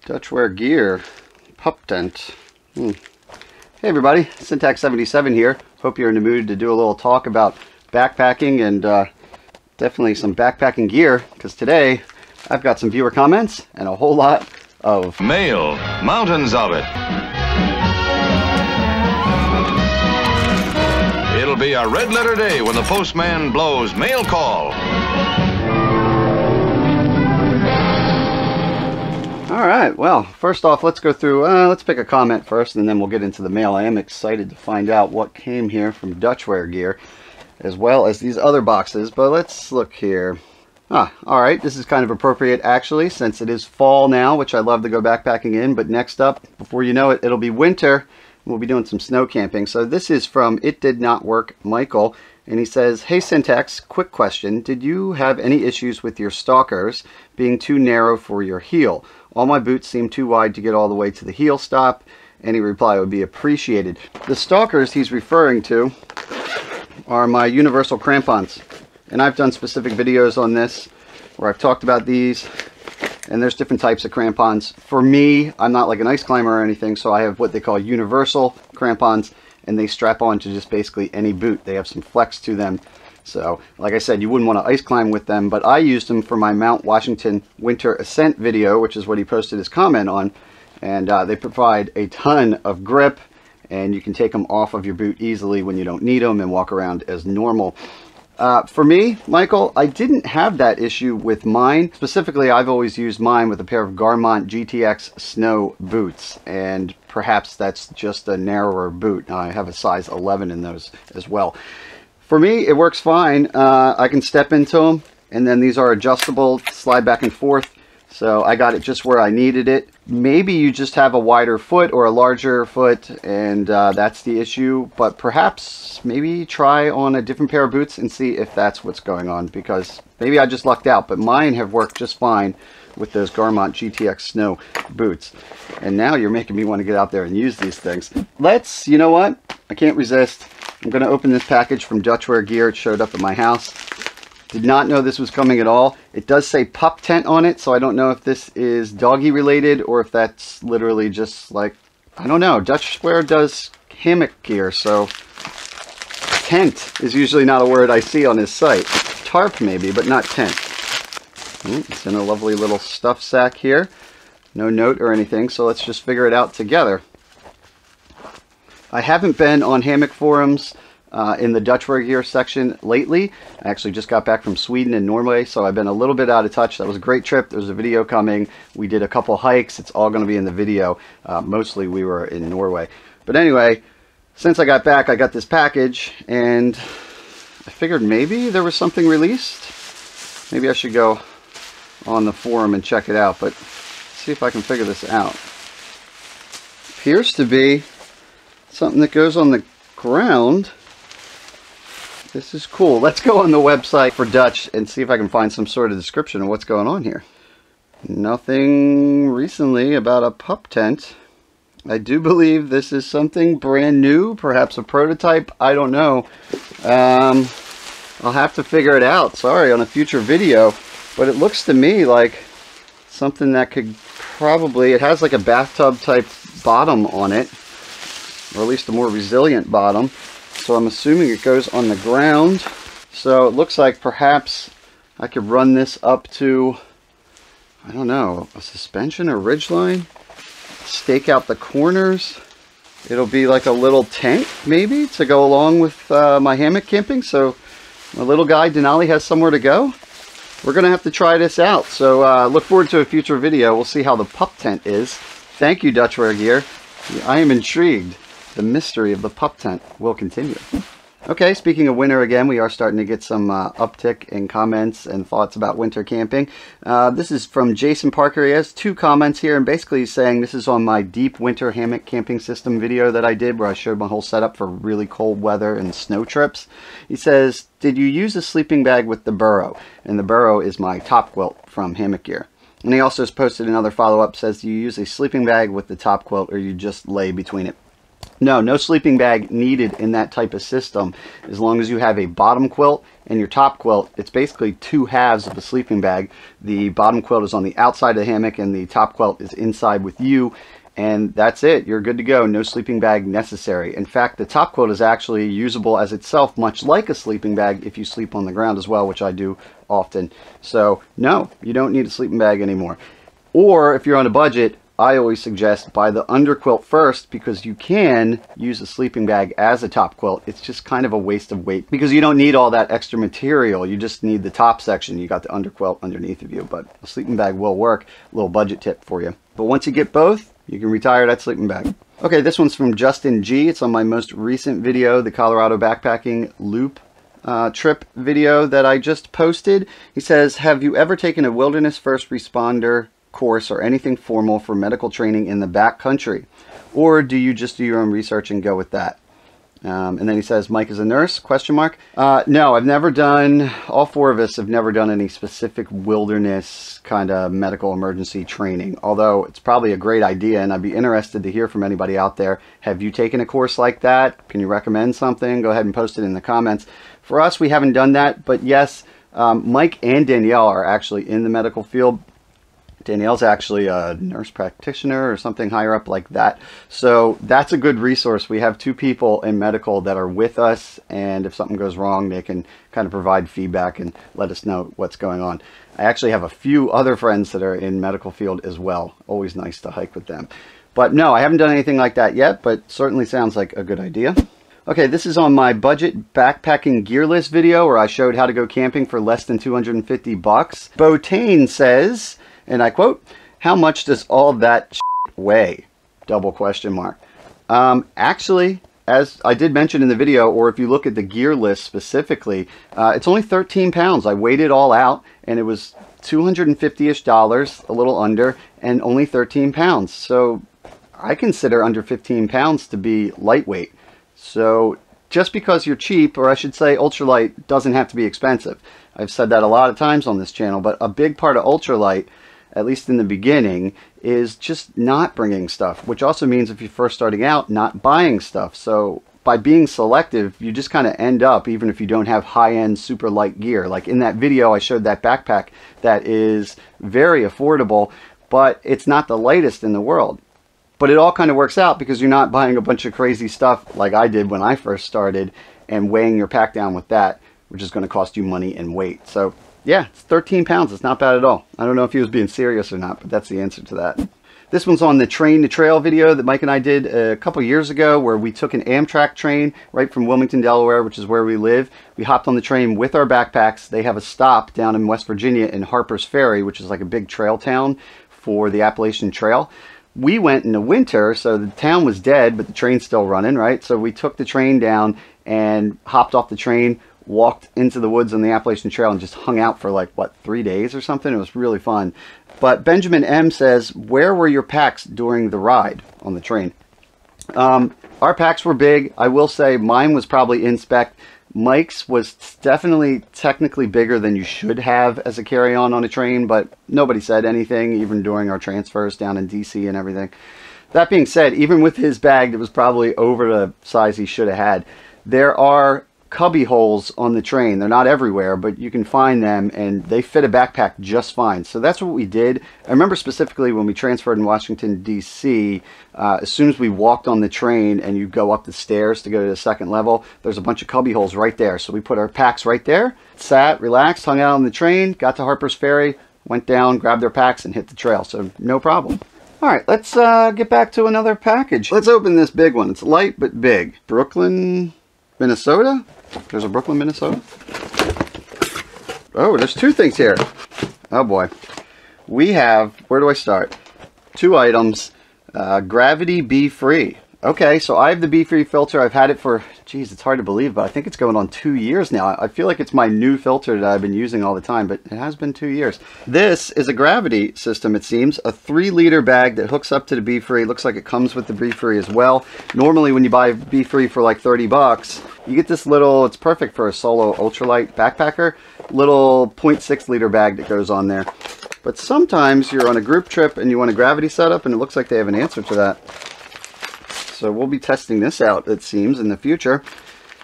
Dutchware gear, pup tent. Hey everybody, Syntax77 here. Hope you're in the mood to do a little talk about backpacking and definitely some backpacking gear, because today I've got some viewer comments and a whole lot of mail, mountains of it. It'll be a red letter day when the postman blows mail call. Alright, well, first off, let's go through, let's pick a comment first and then we'll get into the mail. I am excited to find out what came here from Dutchware gear, as well as these other boxes, but let's look here. Alright, this is kind of appropriate actually, since it is fall now, which I love to go backpacking in, but next up, before you know it, it'll be winter. We'll be doing some snow camping. So this is from It Did Not Work Michael, and he says, "Hey Syntax, quick question. Did you have any issues with your stalkers being too narrow for your heel? All my boots seem too wide to get all the way to the heel stop. Any reply would be appreciated." The stalkers he's referring to are my universal crampons, and I've done specific videos on this where I've talked about these. And there's different types of crampons. For me, I'm not like an ice climber or anything, so I have what they call universal crampons, and they strap on to just basically any boot. They have some flex to them. So, like I said, you wouldn't want to ice climb with them, but I used them for my Mount Washington Winter Ascent video, which is what he posted his comment on. And they provide a ton of grip, and you can take them off of your boot easily when you don't need them and walk around as normal. For me, Michael, I didn't have that issue with mine. Specifically, I've always used mine with a pair of Garmont GTX snow boots, and perhaps that's just a narrower boot. I have a size 11 in those as well. For me, it works fine. I can step into them, and then these are adjustable, slide back and forth. So I got it just where I needed it. Maybe you just have a wider foot or a larger foot, and that's the issue. But perhaps maybe try on a different pair of boots and see if that's what's going on, because maybe I just lucked out. But mine have worked just fine with those Garmont GTX snow boots. And now you're making me want to get out there and use these things. You know what? I can't resist. I'm going to open this package from Dutchware gear. It showed up at my house. Did not know this was coming at all. It does say pup tent on it, so I don't know if this is doggy related or if that's literally just like, I don't know. Dutchware does hammock gear, so tent is usually not a word I see on his site. Tarp maybe, but not tent. It's in a lovely little stuff sack here. No note or anything, so let's just figure it out together. I haven't been on hammock forums in the Dutchware gear section lately. I actually just got back from Sweden and Norway, so I've been a little bit out of touch. That was a great trip. There's a video coming. We did a couple hikes. It's all going to be in the video. Mostly we were in Norway. But anyway, since I got back, I got this package, and I figured maybe there was something released. Maybe I should go on the forum and check it out, but see if I can figure this out. Appears to be something that goes on the ground. This is cool. Let's go on the website for Dutch and see if I can find some sort of description of what's going on here. Nothing recently about a pup tent. I do believe this is something brand new, perhaps a prototype. I don't know. I'll have to figure it out, sorry, on a future video. But it looks to me like something that could probably, it has like a bathtub type bottom on it, or at least a more resilient bottom. So I'm assuming it goes on the ground. So it looks like perhaps I could run this up to, I don't know, a suspension or ridgeline. Stake out the corners. It'll be like a little tent maybe to go along with my hammock camping. So my little guy Denali has somewhere to go. We're going to have to try this out. So look forward to a future video. We'll see how the pup tent is. Thank you, Dutchware gear. I am intrigued. The mystery of the pup tent will continue. Okay, speaking of winter again, we are starting to get some uptick in comments and thoughts about winter camping. This is from Jason Parker. He has 2 comments here, and basically he's saying this is on my deep winter hammock camping system video that I did, where I showed my whole setup for really cold weather and snow trips. He says, "Did you use a sleeping bag with the burrow?" And the burrow is my top quilt from Hammock Gear. And he also has posted another follow-up, says, "Do you use a sleeping bag with the top quilt, or you just lay between it?" No sleeping bag needed in that type of system. As long as you have a bottom quilt and your top quilt, it's basically two halves of a sleeping bag. The bottom quilt is on the outside of the hammock and the top quilt is inside with you. And that's it. You're good to go. No sleeping bag necessary. In fact, the top quilt is actually usable as itself, much like a sleeping bag if you sleep on the ground as well, which I do often. So no, you don't need a sleeping bag anymore. Or if you're on a budget, I always suggest buy the underquilt first, because you can use a sleeping bag as a top quilt. It's just kind of a waste of weight because you don't need all that extra material. You just need the top section. You got the underquilt underneath of you, but a sleeping bag will work. A little budget tip for you. But once you get both, you can retire that sleeping bag. Okay, this one's from Justin G. It's on my most recent video, the Colorado backpacking loop trip video that I just posted. He says, have you ever taken a wilderness first responder course or anything formal for medical training in the backcountry, or do you just do your own research and go with that? And then he says, Mike is a nurse, question mark. No, I've never done, all four of us have never done any specific wilderness kind of medical emergency training, although it's probably a great idea, and I'd be interested to hear from anybody out there. Have you taken a course like that? Can you recommend something? Go ahead and post it in the comments. For us, we haven't done that, but yes, Mike and Danielle are actually in the medical field. Danielle's actually a nurse practitioner or something higher up like that. So that's a good resource. We have two people in medical that are with us, and if something goes wrong, they can kind of provide feedback and let us know what's going on. I actually have a few other friends that are in medical field as well. Always nice to hike with them. But no, I haven't done anything like that yet, but certainly sounds like a good idea. Okay, this is on my budget backpacking gear list video where I showed how to go camping for less than 250 bucks. Botane says, and I quote, how much does all that weigh? Double question mark. Actually, as I did mention in the video, or if you look at the gear list specifically, it's only 13 pounds. I weighed it all out and it was $250-ish, a little under, and only 13 pounds. So I consider under 15 pounds to be lightweight. So just because you're cheap, or I should say ultralight, doesn't have to be expensive. I've said that a lot of times on this channel, but a big part of ultralight, at least in the beginning, is just not bringing stuff, which also means if you're first starting out, not buying stuff. So by being selective, you just kind of end up, even if you don't have high-end super light gear. Like in that video, I showed that backpack that is very affordable, but it's not the lightest in the world. But it all kind of works out because you're not buying a bunch of crazy stuff like I did when I first started and weighing your pack down with that, which is going to cost you money and weight. So yeah, it's 13 pounds. It's not bad at all. I don't know if he was being serious or not, but that's the answer to that. This one's on the train to trail video that Mike and I did a couple years ago, where we took an Amtrak train right from Wilmington, Delaware, which is where we live. We hopped on the train with our backpacks. They have a stop down in West Virginia in Harper's Ferry, which is like a big trail town for the Appalachian Trail. We went in the winter, so the town was dead, but the train's still running, right? So we took the train down and hopped off the train, walked into the woods on the Appalachian Trail, and just hung out for like, what, 3 days or something? It was really fun. But Benjamin M says, where were your packs during the ride on the train? Our packs were big. I will say mine was probably in spec. Mike's was definitely technically bigger than you should have as a carry-on on a train, but nobody said anything, even during our transfers down in DC and everything. That being said, even with his bag that was probably over the size he should have had, there are cubby holes on the train. They're not everywhere, but you can find them, and they fit a backpack just fine. So that's what we did. I remember specifically when we transferred in Washington, D.C., as soon as we walked on the train and you go up the stairs to go to the second level, there's a bunch of cubby holes right there. So we put our packs right there, sat, relaxed, hung out on the train, got to Harper's Ferry, went down, grabbed our packs, and hit the trail. So no problem. All right, let's get back to another package. Let's open this big one. It's light but big. Brooklyn, Minnesota? There's a Brooklyn, Minnesota. Oh, there's two things here. Oh boy. We have, where do I start? 2 items. Gravity Be Free. Okay, so I have the Be Free filter. I've had it for, geez, it's hard to believe, but I think it's going on 2 years now. I feel like it's my new filter that I've been using all the time, but it has been 2 years. This is a gravity system, it seems. A 3-liter bag that hooks up to the Be Free. Looks like it comes with the Be Free as well. Normally when you buy Be Free for like 30 bucks, you get this little, it's perfect for a solo ultralight backpacker, little 0.6 liter bag that goes on there. But sometimes you're on a group trip and you want a gravity setup, and it looks like they have an answer to that. So we'll be testing this out, it seems, in the future.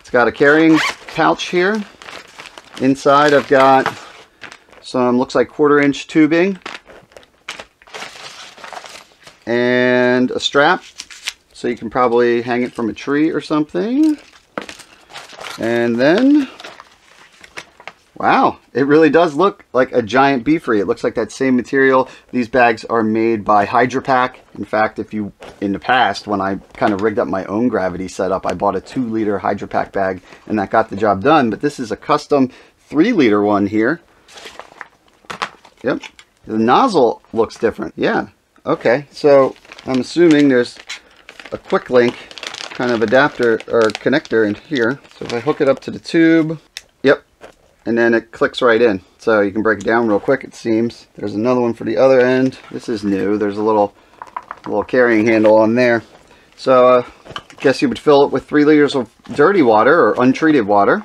It's got a carrying pouch here. Inside I've got some, looks like 1/4-inch tubing and a strap, so you can probably hang it from a tree or something. And then, wow, it really does look like a giant bee-free. It looks like that same material. These bags are made by Hydra Pack. In fact, if you, in the past, when I kind of rigged up my own gravity setup, I bought a 2-liter Hydra Pack bag, and that got the job done. But this is a custom 3-liter one here. Yep, the nozzle looks different. Yeah, okay, so I'm assuming there's a quick link kind of adapter or connector in here. So if I hook it up to the tube, yep, and then it clicks right in. So you can break it down real quick, it seems. There's another one for the other end. This is new. There's a little carrying handle on there. So I guess you would fill it with 3 liters of dirty water or untreated water.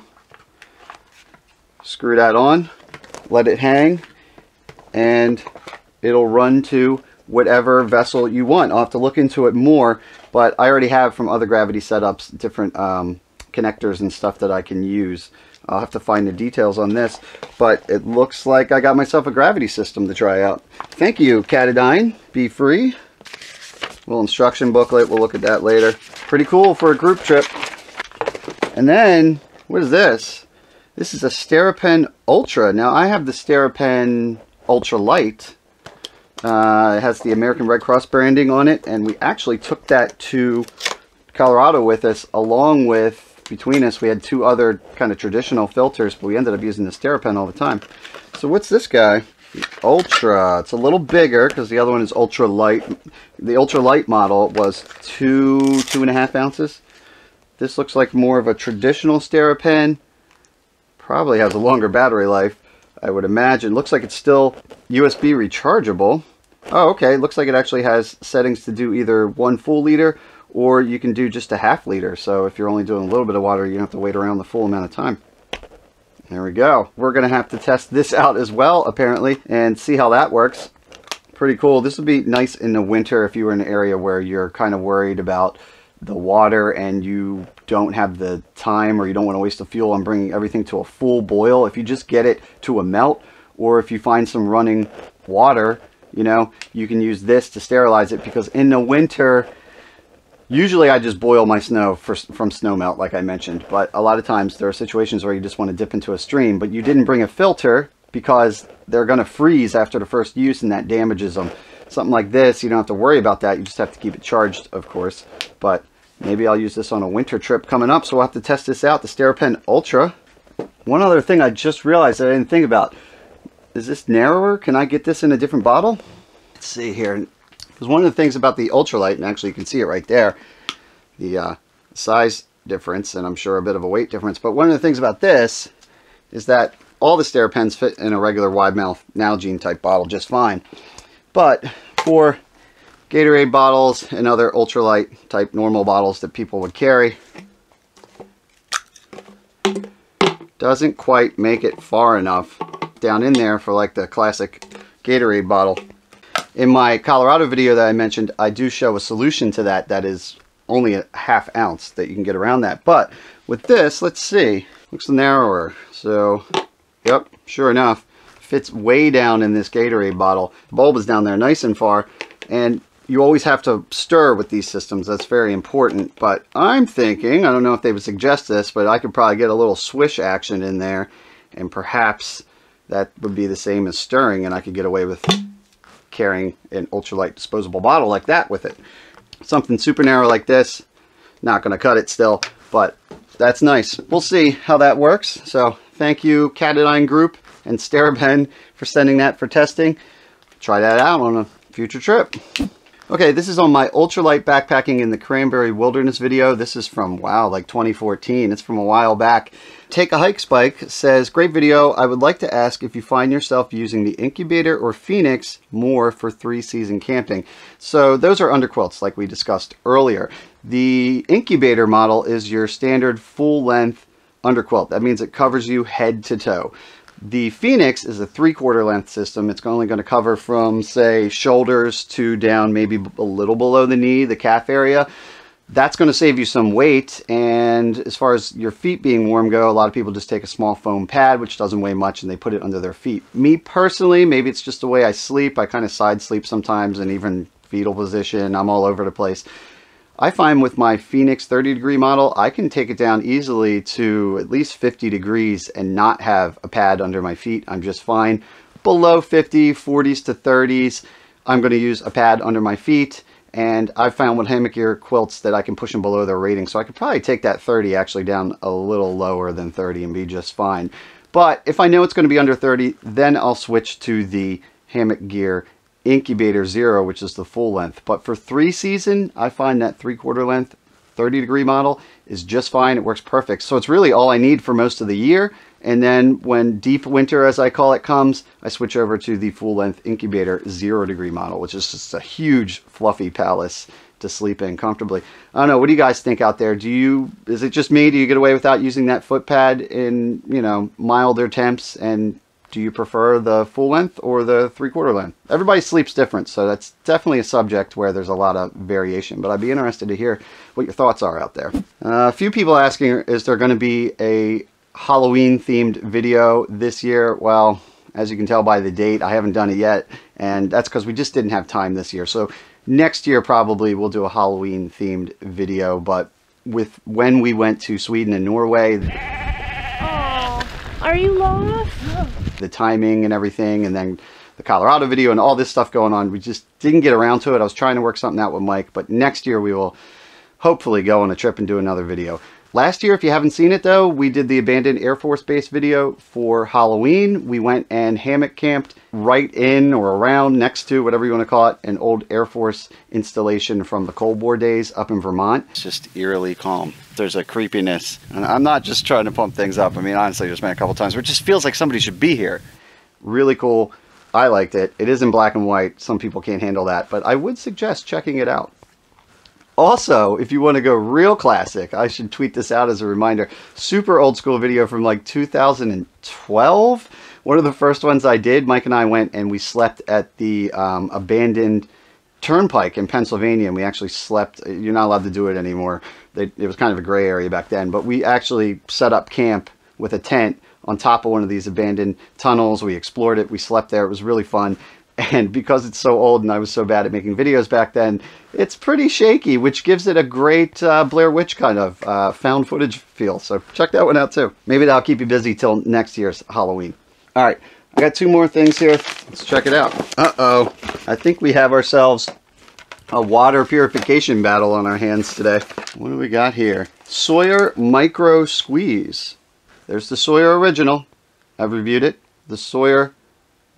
Screw that on, let it hang, and it'll run to whatever vessel you want. I'll have to look into it more, but I already have from other gravity setups different connectors and stuff that I can use. I'll have to find the details on this, but it looks like I got myself a gravity system to try out. Thank you, Catadine. Be free. Little instruction booklet. We'll look at that later. Pretty cool for a group trip. And then, what is this? This is a Steripen Ultra. Now, I have the Steripen Ultra Light. It has the American Red Cross branding on it, and we actually took that to Colorado with us, along with, between us, we had 2 other kind of traditional filters, but we ended up using the Steripen all the time. So what's this guy? The Ultra. It's a little bigger because the other one is Ultra Light. The Ultra Light model was 2.5 ounces. This looks like more of a traditional Steripen. Probably has a longer battery life, I would imagine. Looks like it's still USB rechargeable. Oh, okay. Looks like it actually has settings to do either 1 full liter, or you can do just a ½ liter. So if you're only doing a little bit of water, you don't have to wait around the full amount of time. There we go. We're going to have to test this out as well, apparently, and see how that works. Pretty cool. This would be nice in the winter if you were in an area where you're kind of worried about the water and you don't have the time, or you don't want to waste the fuel on bringing everything to a full boil. If you just get it to a melt, or if you find some running water, you know, you can use this to sterilize it, because in the winter, usually I just boil my snow from snow melt, like I mentioned, but a lot of times there are situations where you just want to dip into a stream, but you didn't bring a filter because they're going to freeze after the first use and that damages them. Something like this, you don't have to worry about that. You just have to keep it charged, of course. But maybe I'll use this on a winter trip coming up, so we'll have to test this out, the Steripen Ultra. One other thing I just realized that I didn't think about. Is this narrower? Can I get this in a different bottle? Let's see here. Because one of the things about the Ultralight, and actually you can see it right there, the size difference, and I'm sure a bit of a weight difference, but one of the things about this is that all the Steripens fit in a regular wide mouth Nalgene type bottle just fine. But for Gatorade bottles and other ultralight type normal bottles that people would carry, doesn't quite make it far enough down in there for like the classic Gatorade bottle. In my Colorado video that I mentioned, I do show a solution to that that is only a ½ ounce that you can get around that. But with this, let's see, looks narrower. So, yep, sure enough, fits way down in this Gatorade bottle. The bulb is down there nice and far, and you always have to stir with these systems. That's very important. But I'm thinking, I don't know if they would suggest this, but I could probably get a little swish action in there, and perhaps that would be the same as stirring, and I could get away with carrying an ultralight disposable bottle like that with it. Something super narrow like this, not going to cut it still, but that's nice. We'll see how that works. So thank you, Catadine Group and Steripen, for sending that for testing. Try that out on a future trip. Okay, this is on my ultralight backpacking in the Cranberry Wilderness video. This is from, wow, like 2014. It's from a while back. Take a Hike Spike says, great video. I would like to ask if you find yourself using the Incubator or Phoenix more for 3-season camping. So those are underquilts like we discussed earlier. The Incubator model is your standard full-length underquilt. That means it covers you head to toe. The Phoenix is a 3/4 length system. It's only going to cover from, say, shoulders to down maybe a little below the knee, the calf area. That's going to save you some weight. And as far as your feet being warm go, a lot of people just take a small foam pad, which doesn't weigh much, and they put it under their feet. Me personally, maybe it's just the way I sleep. I kind of side sleep sometimes, and even fetal position. I'm all over the place. I find with my Phoenix 30-degree model, I can take it down easily to at least 50 degrees and not have a pad under my feet. I'm just fine. Below 50, 40s to 30s, I'm going to use a pad under my feet. And I've found with hammock gear quilts that I can push them below their rating. So I could probably take that 30 actually down a little lower than 30 and be just fine. But if I know it's going to be under 30, then I'll switch to the hammock gear Incubator 0, which is the full length. But for 3-season, I find that 3/4 length 30-degree model is just fine. It works perfect. So it's really all I need for most of the year. And then when deep winter, as I call it, comes, I switch over to the full-length Incubator 0-degree model, which is just a huge fluffy palace to sleep in comfortably. I don't know. What do you guys think out there? Is it just me? Do you get away without using that foot pad in, you know, milder temps? And do you prefer the full length or the 3/4 length? Everybody sleeps different, so that's definitely a subject where there's a lot of variation. But I'd be interested to hear what your thoughts are out there. A few people asking, is there going to be a Halloween themed video this year? Well, as you can tell by the date, I haven't done it yet, and that's because we just didn't have time this year. So next year probably we'll do a Halloween themed video, but with when we went to Sweden and Norway, are you lost? the timing and everything, and then the Colorado video and all this stuff going on, we just didn't get around to it. I was trying to work something out with Mike, but next year we will hopefully go on a trip and do another video. Last year, if you haven't seen it though, we did the abandoned Air Force Base video for Halloween. We went and hammock camped right in or around next to, whatever you want to call it, an old Air Force installation from the Cold War days up in Vermont. It's just eerily calm. There's a creepiness. And I'm not just trying to pump things up. I mean, honestly, there's been a couple times where it just feels like somebody should be here. Really cool. I liked it. It is in black and white. Some people can't handle that, but I would suggest checking it out. Also, if you want to go real classic, I should tweet this out as a reminder. Super old school video from like 2012. One of the first ones I did, Mike and I went and we slept at the abandoned turnpike in Pennsylvania. And we actually slept, you're not allowed to do it anymore. It was kind of a gray area back then. But we actually set up camp with a tent on top of one of these abandoned tunnels. We explored it. We slept there. It was really fun. And because it's so old and I was so bad at making videos back then, it's pretty shaky, which gives it a great Blair Witch kind of found footage feel. So check that one out too. Maybe that'll keep you busy till next year's Halloween. All right, I got 2 more things here. Let's check it out. Uh-oh. I think we have ourselves a water purification battle on our hands today. What do we got here? Sawyer Micro Squeeze. There's the Sawyer Original. I've reviewed it. The Sawyer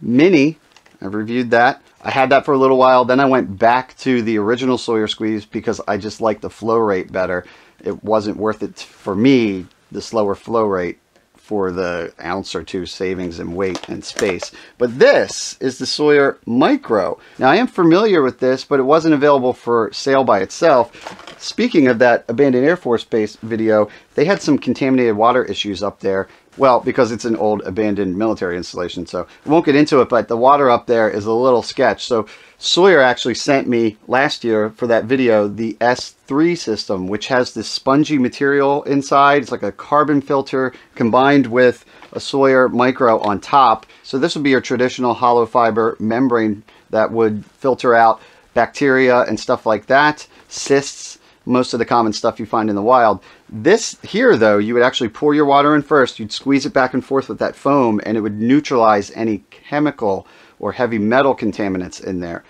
Mini. I've reviewed that. I had that for a little while. Then I went back to the original Sawyer Squeeze because I just liked the flow rate better. It wasn't worth it for me, the slower flow rate, for the ounce or 2 savings in weight and space. But this is the Sawyer Micro. Now I am familiar with this, but it wasn't available for sale by itself. Speaking of that abandoned Air Force Base video, they had some contaminated water issues up there. Well, because it's an old abandoned military installation, so I won't get into it, but the water up there is a little sketch. So Sawyer actually sent me last year for that video the S3 system, which has this spongy material inside. It's like a carbon filter combined with a Sawyer Micro on top. So this would be your traditional hollow fiber membrane that would filter out bacteria and stuff like that, cysts, most of the common stuff you find in the wild. This here, though, you would actually pour your water in first, you'd squeeze it back and forth with that foam, and it would neutralize any chemical or heavy metal contaminants in there.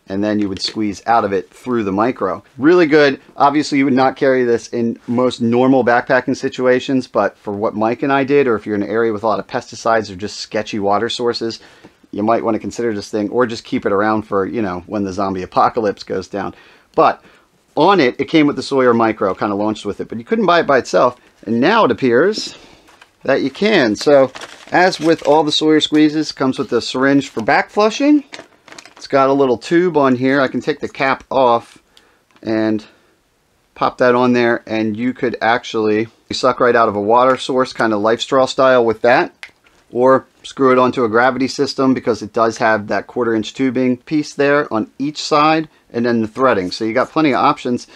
And then you would squeeze out of it through the Micro. Really good. Obviously, you would not carry this in most normal backpacking situations, but for what Mike and I did, or if you're in an area with a lot of pesticides or just sketchy water sources, you might want to consider this thing, or just keep it around for, you know, when the zombie apocalypse goes down. But on it, it came with the Sawyer Micro, kind of launched with it, but you couldn't buy it by itself. And now it appears that you can. So, as with all the Sawyer squeezes, comes with a syringe for back flushing. It's got a little tube on here. I can take the cap off and pop that on there, and you could actually suck right out of a water source, kind of life straw style with that, or screw it onto a gravity system because it does have that 1/4-inch tubing piece there on each side, and then the threading. So you got plenty of options.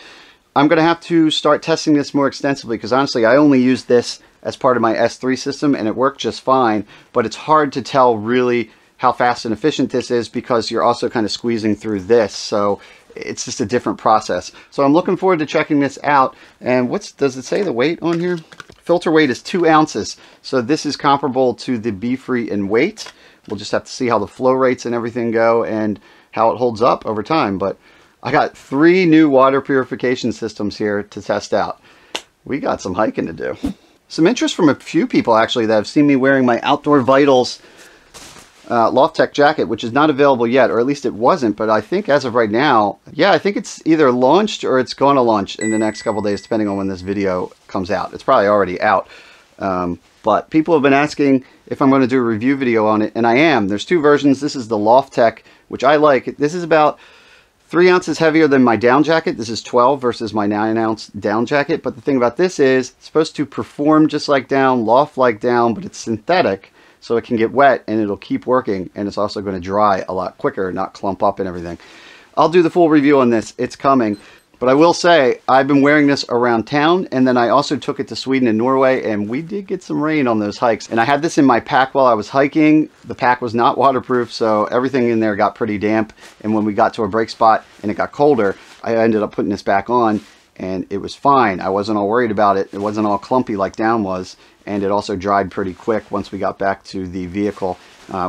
I'm going to have to start testing this more extensively because honestly, I only use this as part of my S3 system and it worked just fine, but it's hard to tell really how fast and efficient this is because you're also kind of squeezing through this. So it's just a different process. So I'm looking forward to checking this out. And does it say the weight on here? Filter weight is 2 ounces. So this is comparable to the Be Free in weight. We'll just have to see how the flow rates and everything go and how it holds up over time. But I got 3 new water purification systems here to test out. We got some hiking to do. Some interest from a few people actually that have seen me wearing my Outdoor Vitals Loftek Jacket, which is not available yet, or at least it wasn't, but I think as of right now, yeah, I think it's either launched or it's going to launch in the next couple days, depending on when this video comes out. It's probably already out. But people have been asking if I'm going to do a review video on it, and I am. There's 2 versions. This is the Loftek, which I like. This is about 3 ounces heavier than my down jacket. This is 12 versus my 9-ounce down jacket. But the thing about this is it's supposed to perform just like down, loft like down, but it's synthetic. So it can get wet and it'll keep working. And it's also going to dry a lot quicker, not clump up and everything. I'll do the full review on this. It's coming. But I will say, I've been wearing this around town, and then I also took it to Sweden and Norway, and we did get some rain on those hikes. And I had this in my pack while I was hiking. The pack was not waterproof, so everything in there got pretty damp. And when we got to a break spot and it got colder, I ended up putting this back on, and it was fine. I wasn't all worried about it. It wasn't all clumpy like down was, and it also dried pretty quick once we got back to the vehicle.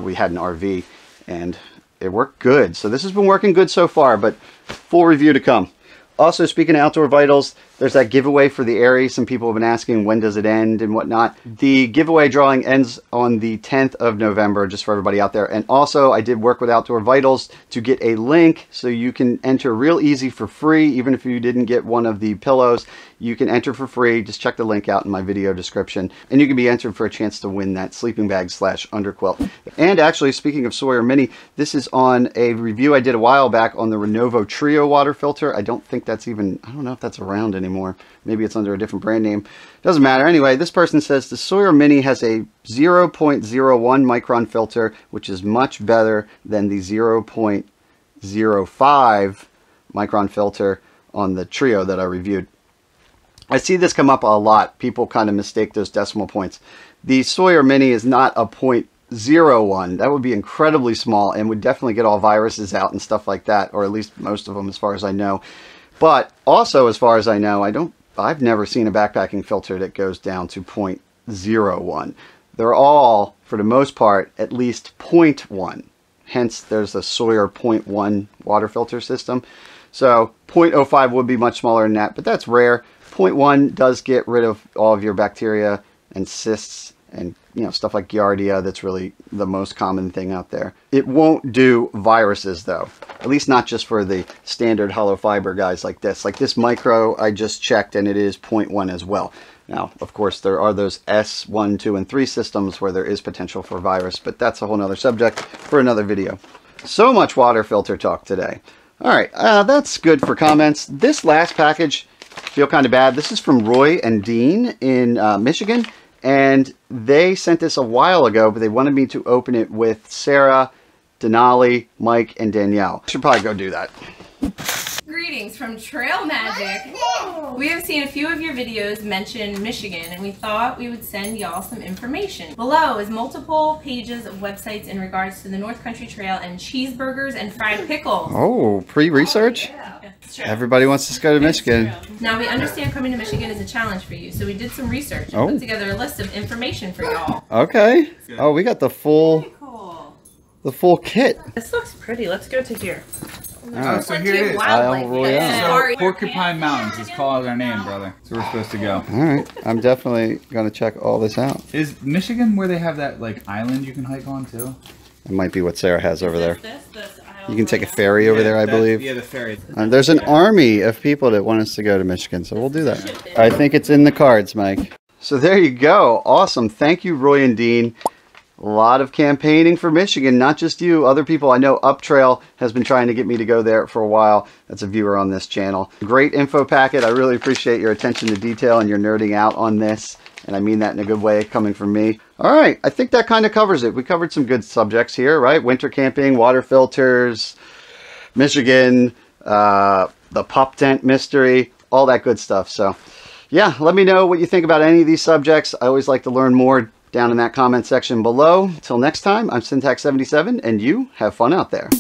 We had an RV, and it worked good. So this has been working good so far, but full review to come. Also, speaking of Outdoor Vitals, there's that giveaway for the Aerie. Some people have been asking when does it end and whatnot. The giveaway drawing ends on the 10th of November, just for everybody out there. And also, I did work with Outdoor Vitals to get a link so you can enter real easy for free. Even if you didn't get one of the pillows, you can enter for free. Just check the link out in my video description. And you can be entered for a chance to win that sleeping bag / underquilt. And actually, speaking of Sawyer Mini, this is on a review I did a while back on the Renovo Trio water filter. I don't think that's even, I don't know if that's around anymore. Maybe it's under a different brand name. Doesn't matter. Anyway, this person says the Sawyer Mini has a 0.01 micron filter, which is much better than the 0.05 micron filter on the Trio that I reviewed. I see this come up a lot. People kind of mistake those decimal points. The Sawyer Mini is not a 0.01. That would be incredibly small and would definitely get all viruses out and stuff like that, or at least most of them as far as I know. But also, as far as I know, I've never seen a backpacking filter that goes down to 0.01. They're all, for the most part, at least 0.1. Hence, there's a Sawyer 0.1 water filter system. So 0.05 would be much smaller than that, but that's rare. 0.1 does get rid of all of your bacteria and cysts and stuff like Giardia. That's really the most common thing out there. It won't do viruses though, at least not just for the standard hollow fiber guys like this. Like this Micro, I just checked and it is 0.1 as well. Now, of course, there are those S1, 2, and 3 systems where there is potential for virus, but that's a whole nother subject for another video. So much water filter talk today. All right, that's good for comments. This last package, feel kind of bad. This is from Roy and Dean in Michigan. And they sent this a while ago, but they wanted me to open it with Sarah, Denali, Mike, and Danielle. I should probably go do that. Greetings from Trail Magic. We have seen a few of your videos mention Michigan, and we thought we would send y'all some information. Below is multiple pages of websites in regards to the North Country Trail and cheeseburgers and fried pickles. Oh, pre-research? Oh, yeah. Everybody wants to go to Michigan. Now, we understand coming to Michigan is a challenge for you, so we did some research and put together a list of information for y'all. Okay. Oh, we got the full, kit. This looks pretty. Let's go to here. Oh, so here it is. So Porcupine Mountains is called our name, brother. So we're supposed to go. All right. I'm definitely going to check all this out. Is Michigan where they have that like island you can hike on too? It might be what Sarah has over there. You can take a ferry over there, I believe. Yeah, the ferry. There's an army of people that want us to go to Michigan, so we'll do that. I think it's in the cards, Mike. So there you go. Awesome. Thank you, Roy and Dean. A lot of campaigning for Michigan, not just you. Other people, I know Uptrail has been trying to get me to go there for a while. That's a viewer on this channel. Great info packet. I really appreciate your attention to detail and your nerding out on this. And I mean that in a good way, coming from me. All right, I think that kind of covers it. We covered some good subjects here, right? Winter camping, water filters, Michigan, the pup tent mystery. all that good stuff. So yeah, let me know what you think about any of these subjects. I always like to learn more down in that comment section below. Till next time, I'm Syntax77, and you have fun out there.